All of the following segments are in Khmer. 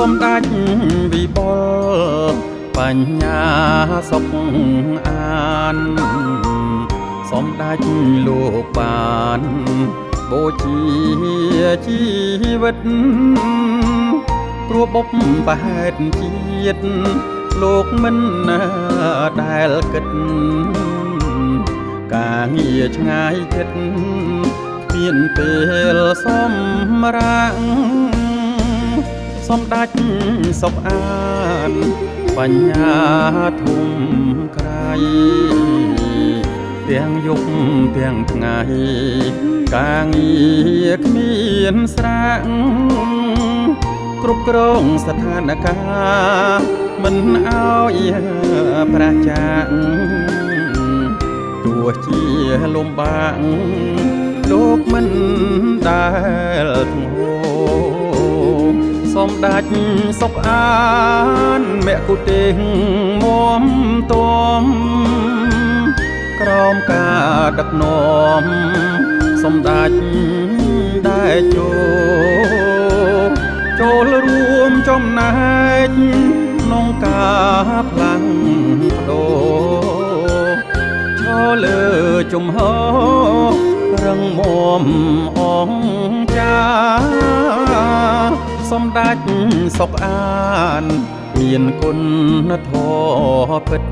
សម្ដេចវិបុលបញ្ញាសុខអានសម្ដេចលោកបានបូជាជីវិតព្រោះបុព្វហេតុជាតិលោកមិនដែលគិតការងារឆ្ងាយចិត្តមានពេលសម្រាកសម្ដេចសុខអានបញ្ញាធំក្រៃទាំងយប់ទាំងថ្ងៃការងារគ្មានស្រាកគ្រប់គ្រងស្ថានភាពមិនឲ្យប្រចាកទោះជាលំបាកលោកមិនដែលធ្ងន់សម្ដេចសុខអានមគ្គុទេសមុំទំក្រោមការដឹកនាំសម្ដេចដែលចូលរួមចំណែកក្នុងការផ្លាស់ប្ដូរឈរលើជំហររឹងមាំអង្ការសម្ដេចសុខអានមានគុណធម៌ពិត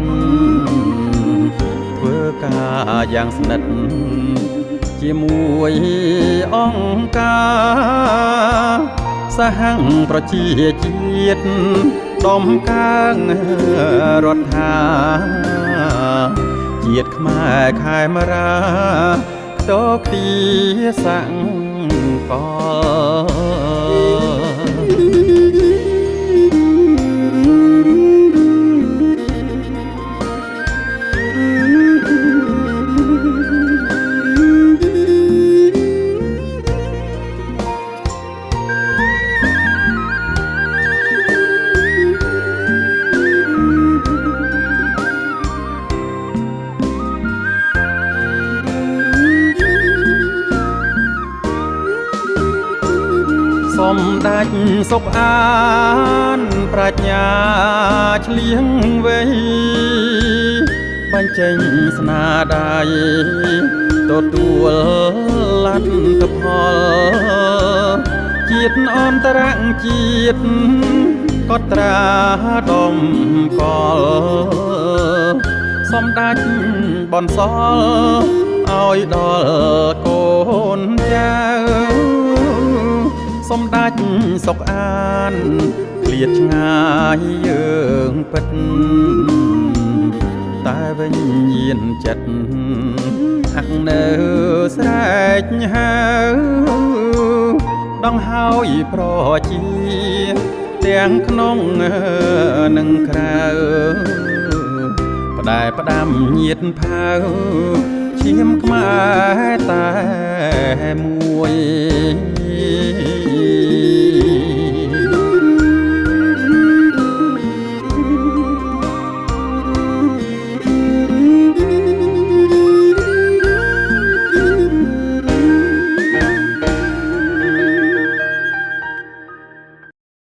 ធ្វើការយ៉ាងស្និទ្ធជាមួយអង្គការសហប្រជាជាតិដំកើងរដ្ឋាជាតិខ្មែរខេមរាតគទីសង្កសម្ដេចសុខអានប្រាជ្ញាឆ្លៀងវៃបញ្ចេញស្នាដៃទទួលលទ្ធផលជាតិអន្តរជាតិកត់ត្រាដំកល់សម្ដេចបន្សល់ឲ្យដល់កូនចៅសម្ដេចសុខអានឃ្លាតឆ្ងាយយើងពិតតែវិញ្ញាណចិត្តហាក់នៅស្រែកហៅដងហើយប្រជាទាំងក្នុងនិងក្រៅផ្ដែផ្ដាំញាតផៅឈាមខ្មែរតែមួយ